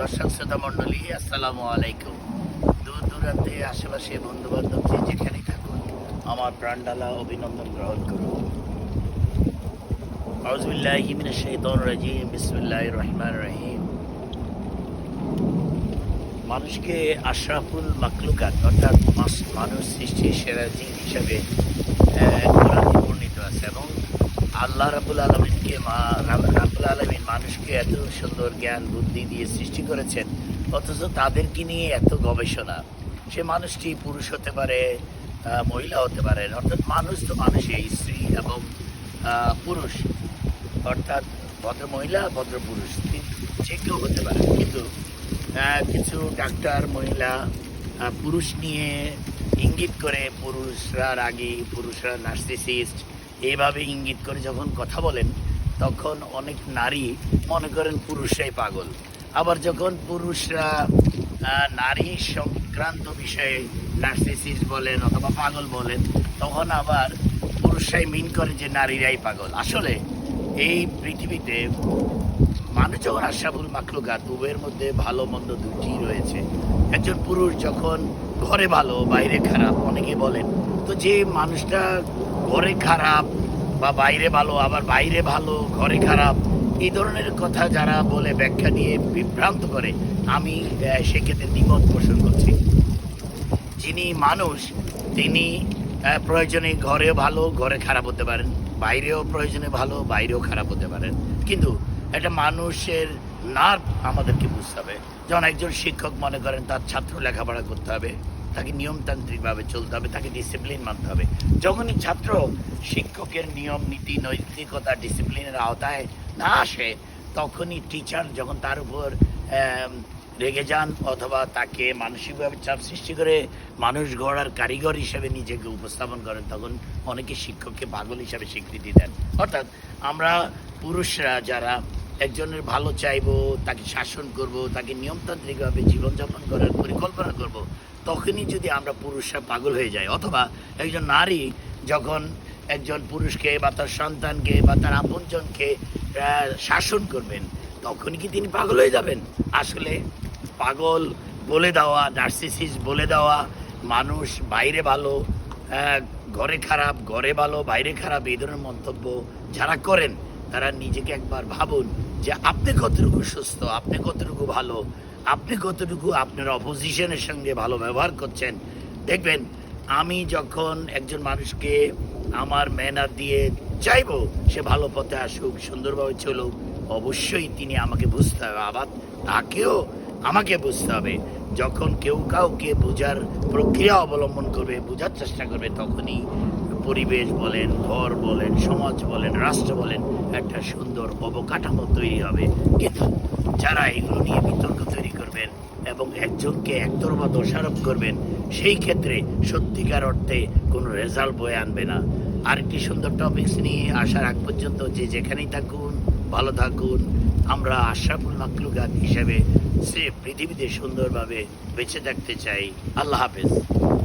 দর্শক শ্রোতা মণ্ডলী, আসসালামু আলাইকুম। দূর দূরান্তে আশেপাশে বন্ধু বান্ধব যে যেখানেই থাকুন, আমার প্রাণডালা অভিনন্দন গ্রহণ করুন। আউযুবিল্লাহি মিনাশ শাইতানির রাজিম, বিসমিল্লাহির রহমানির রহিম। মানুষকে আশরাফুল মাখলুকাত অর্থাৎ মানুষ সৃষ্টির সেরা জীব হিসাবে কোরআনে বর্ণিত আছে এবং আল্লাহ রাব্বুল আলামিন মানুষকে এত সুন্দর জ্ঞান বুদ্ধি দিয়ে সৃষ্টি করেছেন, অথচ তাদেরকে নিয়ে এত গবেষণা। সে মানুষটি পুরুষ হতে পারে, মহিলা হতে পারে, অর্থাৎ মানুষ তো মানুষই, স্ত্রী এবং পুরুষ, অর্থাৎ ভদ্র মহিলা ভদ্র পুরুষ যে কেউ হতে পারে। কিন্তু কিছু ডাক্তার মহিলা পুরুষ নিয়ে ইঙ্গিত করে, পুরুষরা রাগী, পুরুষরা নার্সিসিস্ট, এইভাবে ইঙ্গিত করে যখন কথা বলেন তখন অনেক নারী মনে করেন পুরুষরাই পাগল। আবার যখন পুরুষরা নারী সংক্রান্ত বিষয়ে নার্সিসিস্ট বলেন অথবা পাগল বলেন, তখন আবার পুরুষরাই মিন করে যে নারীরাই পাগল। আসলে এই পৃথিবীতে মানুষ যখন আশরাফুল মাখলুকাত, উভয়ের মধ্যে ভালো মন্দ দুটি রয়েছে। একজন পুরুষ যখন ঘরে ভালো বাইরে খারাপ অনেকে বলেন, তো যে মানুষটা ঘরে খারাপ বা বাইরে ভালো, আবার বাইরে ভালো ঘরে খারাপ, এই ধরনের কথা যারা বলে ব্যাখ্যা নিয়ে বিভ্রান্ত করে, আমি সেক্ষেত্রে দ্বিমত পোষণ করছি। যিনি মানুষ তিনি প্রয়োজনে ঘরে ভালো ঘরে খারাপ হতে পারেন, বাইরেও প্রয়োজনে ভালো বাইরেও খারাপ হতে পারেন। কিন্তু একটা মানুষের নার্ভ আমাদেরকে বুঝতে হবে। যেমন একজন শিক্ষক মনে করেন তার ছাত্র লেখাপড়া করতে হবে, তাকে নিয়মতান্ত্রিকভাবে চলতে হবে, তাকে ডিসিপ্লিন মানতে হবে। যখনই ছাত্র শিক্ষকের নিয়ম নীতি নৈতিকতা ডিসিপ্লিনের আওতায় না আসে, তখনই টিচার যখন তার উপর রেগে যান অথবা তাকে মানসিকভাবে চাপ সৃষ্টি করে মানুষ গড়ার কারিগর হিসেবে নিজেকে উপস্থাপন করেন, তখন অনেকে শিক্ষককে পাগল হিসাবে স্বীকৃতি দেন। অর্থাৎ আমরা পুরুষরা যারা একজনের ভালো চাইবো, তাকে শাসন করব, তাকে নিয়মতান্ত্রিকভাবে জীবনযাপন করার পরিকল্পনা করব, তখনই যদি আমরা পুরুষরা পাগল হয়ে যাই, অথবা একজন নারী যখন একজন পুরুষকে বা তার সন্তানকে বা তার আপনজনকে শাসন করবেন, তখনই কি তিনি পাগল হয়ে যাবেন? আসলে পাগল বলে দেওয়া, নার্সিসিস্ট বলে দেওয়া, মানুষ বাইরে ভালো ঘরে খারাপ, ঘরে ভালো বাইরে খারাপ, এই ধরনের মন্তব্য যারা করেন তারা নিজেকে একবার ভাবুন যে আপনি কতটুকু সুস্থ, আপনি কতটুকু ভালো, আপনি কতটুকু আপনার অপোজিশনের সঙ্গে ভালো ব্যবহার করছেন। দেখবেন আমি যখন একজন মানুষকে আমার ম্যানার দিয়ে চাইবো সে ভালো পথে আসুক, সুন্দরভাবে চলুক, অবশ্যই তিনি আমাকে বুঝতে হবে, আবার তাকেও আমাকে বুঝতে হবে। যখন কেউ কাউকে বোঝার প্রক্রিয়া অবলম্বন করবে, বোঝার চেষ্টা করবে, তখনই পরিবেশ বলেন, ঘর বলেন, সমাজ বলেন, রাষ্ট্র বলেন, একটা সুন্দর অবকাঠামো তৈরি হবে। কিন্তু যারা এগুলো নিয়ে বিতর্ক তৈরি করবেন এবং একজনকে একতরফা দোষারোপ করবেন, সেই ক্ষেত্রে সত্যিকার অর্থে কোনো রেজাল্ট বয়ে আনবে না। আরেকটি সুন্দর টপিকস নিয়ে আসার আগ পর্যন্ত যে যেখানেই থাকুন ভালো থাকুন। আমরা আশরাফুল মাখলুকাত হিসেবে সে পৃথিবীতে সুন্দরভাবে বেঁচে থাকতে চাই। আল্লাহ হাফেজ।